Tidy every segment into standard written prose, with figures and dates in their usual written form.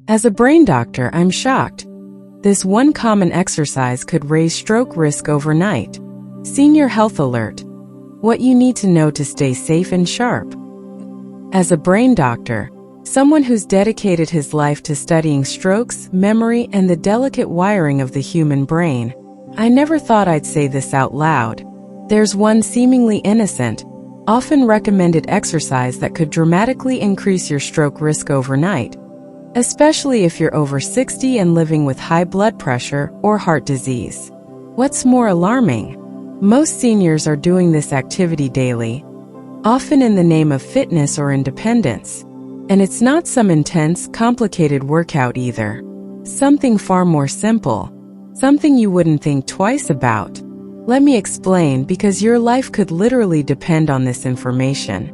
As a brain doctor, I'm shocked. This one common exercise could raise stroke risk overnight. Senior Health Alert. What you need to know to stay safe and sharp. As a brain doctor, someone who's dedicated his life to studying strokes, memory, and the delicate wiring of the human brain, I never thought I'd say this out loud. There's one seemingly innocent, often recommended exercise that could dramatically increase your stroke risk overnight, especially if you're over 60 and living with high blood pressure or heart disease. What's more alarming? Most seniors are doing this activity daily, often in the name of fitness or independence. And it's not some intense, complicated workout either. Something far more simple. Something you wouldn't think twice about. Let me explain, because your life could literally depend on this information.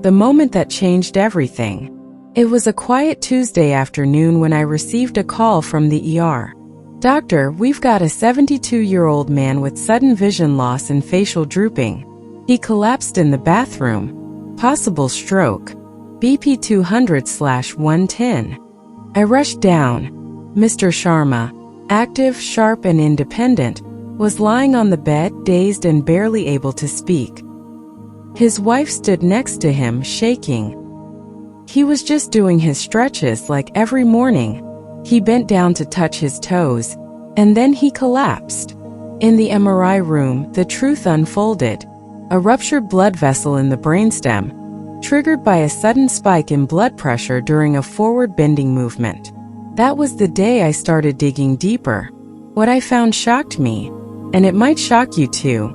The moment that changed everything. It was a quiet Tuesday afternoon when I received a call from the ER. "Doctor, we've got a 72-year-old man with sudden vision loss and facial drooping. He collapsed in the bathroom. Possible stroke. BP 200/110. I rushed down. Mr. Sharma, active, sharp, and independent, was lying on the bed, dazed and barely able to speak. His wife stood next to him, shaking. He was just doing his stretches like every morning. He bent down to touch his toes, and then he collapsed. In the MRI room, the truth unfolded. A ruptured blood vessel in the brainstem, triggered by a sudden spike in blood pressure during a forward-bending movement. That was the day I started digging deeper. What I found shocked me, and it might shock you too.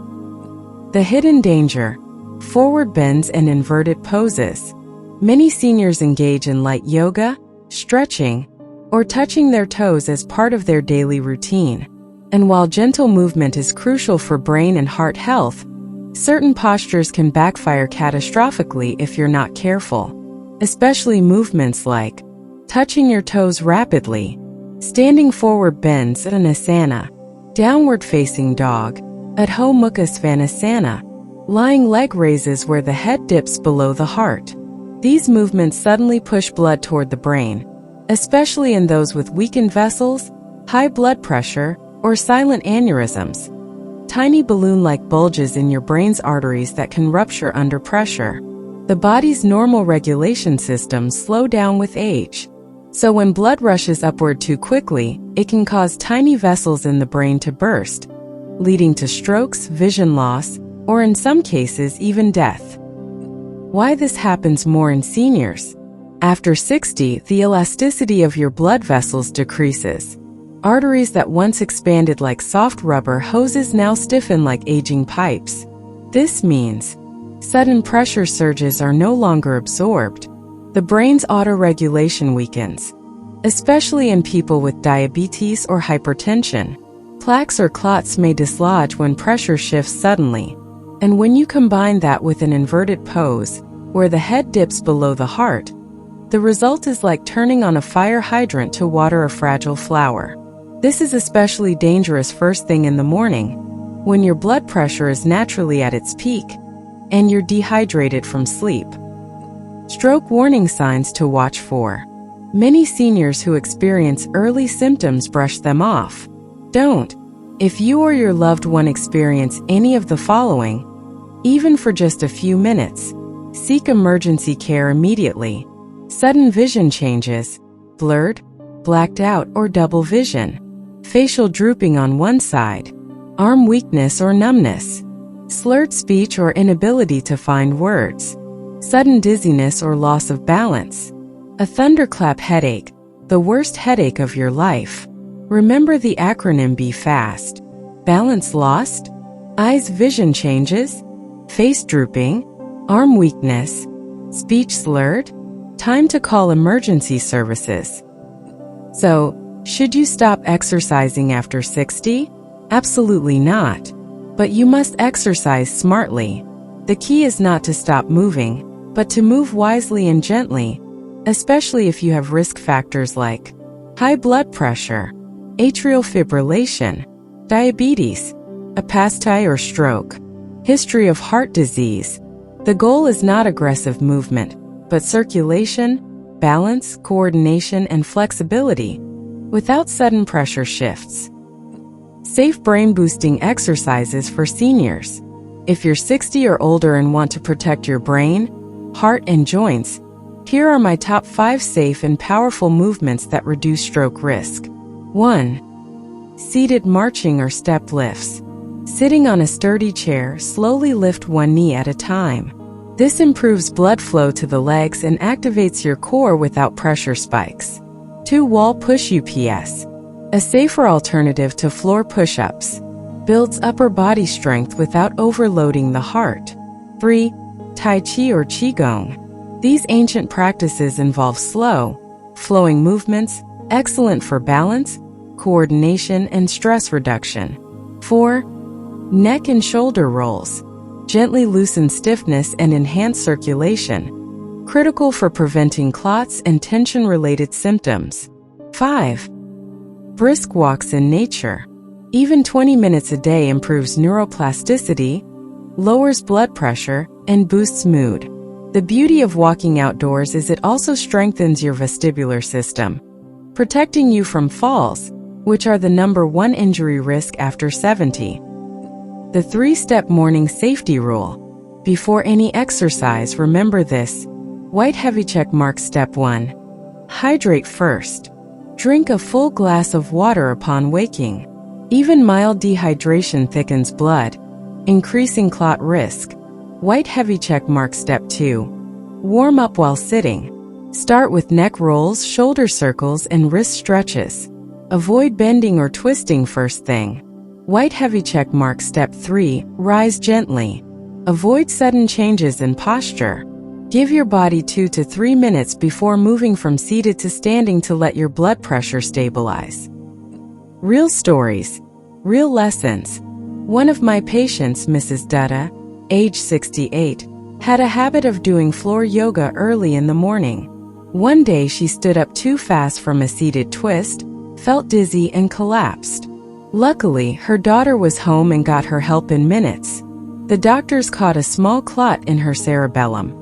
The hidden danger: forward bends and inverted poses. Many seniors engage in light yoga, stretching, or touching their toes as part of their daily routine. And while gentle movement is crucial for brain and heart health, certain postures can backfire catastrophically if you're not careful. Especially movements like touching your toes rapidly, standing forward bends at an asana, downward facing dog, Adho Mukha Svanasana, lying leg raises where the head dips below the heart. These movements suddenly push blood toward the brain, especially in those with weakened vessels, high blood pressure, or silent aneurysms. Tiny balloon-like bulges in your brain's arteries that can rupture under pressure. The body's normal regulation systems slow down with age. So when blood rushes upward too quickly, it can cause tiny vessels in the brain to burst, leading to strokes, vision loss, or in some cases even death. Why this happens more in seniors? After 60, the elasticity of your blood vessels decreases. Arteries that once expanded like soft rubber hoses now stiffen like aging pipes. This means sudden pressure surges are no longer absorbed. The brain's autoregulation weakens, especially in people with diabetes or hypertension. Plaques or clots may dislodge when pressure shifts suddenly. And when you combine that with an inverted pose, where the head dips below the heart, the result is like turning on a fire hydrant to water a fragile flower. This is especially dangerous first thing in the morning, when your blood pressure is naturally at its peak, and you're dehydrated from sleep. Stroke warning signs to watch for. Many seniors who experience early symptoms brush them off. Don't. If you or your loved one experience any of the following, even for just a few minutes, seek emergency care immediately. Sudden vision changes, blurred, blacked out or double vision, facial drooping on one side, arm weakness or numbness, slurred speech or inability to find words, sudden dizziness or loss of balance, a thunderclap headache, the worst headache of your life. Remember the acronym BE-FAST. Balance lost, eyes vision changes, face drooping, arm weakness, speech slurred. Time to call emergency services. So, should you stop exercising after 60? Absolutely not. But you must exercise smartly. The key is not to stop moving, but to move wisely and gently, especially if you have risk factors like high blood pressure, atrial fibrillation, diabetes, a past tie or stroke, history of heart disease. The goal is not aggressive movement, but circulation, balance, coordination, and flexibility without sudden pressure shifts. Safe brain-boosting exercises for seniors. If you're 60 or older and want to protect your brain, heart, and joints, here are my top 5 safe and powerful movements that reduce stroke risk. 1. Seated marching or step lifts. Sitting on a sturdy chair, slowly lift one knee at a time. This improves blood flow to the legs and activates your core without pressure spikes. 2. Wall push-ups. A safer alternative to floor push-ups. Builds upper body strength without overloading the heart. 3. Tai Chi or Qigong. These ancient practices involve slow, flowing movements, excellent for balance, coordination, and stress reduction. 4. Neck and shoulder rolls. Gently loosen stiffness and enhance circulation. Critical for preventing clots and tension-related symptoms. 5. Brisk walks in nature. Even 20 minutes a day improves neuroplasticity, lowers blood pressure, and boosts mood. The beauty of walking outdoors is it also strengthens your vestibular system, protecting you from falls, which are the #1 injury risk after 70. The 3-step morning safety rule. Before any exercise, remember this. White heavy check mark. Step 1. Hydrate first. Drink a full glass of water upon waking. Even mild dehydration thickens blood, increasing clot risk. White heavy check mark. Step 2. Warm up while sitting. Start with neck rolls, shoulder circles, and wrist stretches. Avoid bending or twisting first thing. White heavy check mark. Step 3. Rise gently. Avoid sudden changes in posture. Give your body 2 to 3 minutes before moving from seated to standing to let your blood pressure stabilize. Real stories. Real lessons. One of my patients, Mrs. Dutta, age 68, had a habit of doing floor yoga early in the morning. One day she stood up too fast from a seated twist, felt dizzy, and collapsed. Luckily, her daughter was home and got her help in minutes. The doctors caught a small clot in her cerebellum.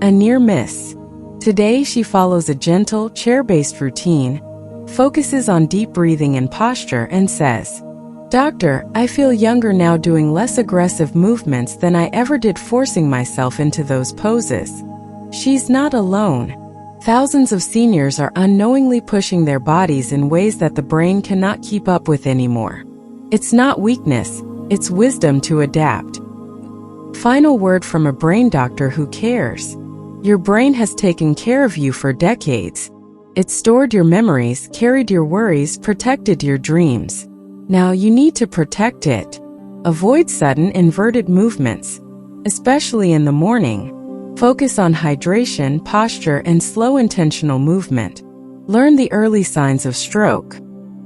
A near miss. Today she follows a gentle, chair-based routine, focuses on deep breathing and posture, and says, "Doctor, I feel younger now doing less aggressive movements than I ever did forcing myself into those poses." She's not alone. Thousands of seniors are unknowingly pushing their bodies in ways that the brain cannot keep up with anymore. It's not weakness, it's wisdom to adapt. Final word from a brain doctor who cares. Your brain has taken care of you for decades. It stored your memories, carried your worries, protected your dreams. Now you need to protect it. Avoid sudden inverted movements, especially in the morning. Focus on hydration, posture, and slow intentional movement. Learn the early signs of stroke.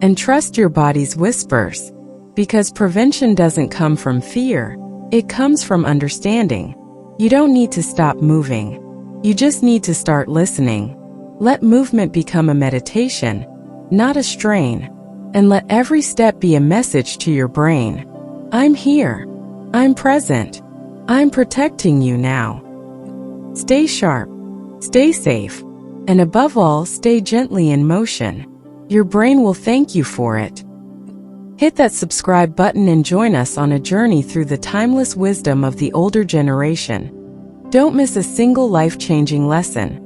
And trust your body's whispers. Because prevention doesn't come from fear. It comes from understanding. You don't need to stop moving. You just need to start listening. Let movement become a meditation, not a strain. And let every step be a message to your brain. I'm here. I'm present. I'm protecting you now. Stay sharp. Stay safe. And above all, stay gently in motion. Your brain will thank you for it. Hit that subscribe button and join us on a journey through the timeless wisdom of the older generation. Don't miss a single life-changing lesson.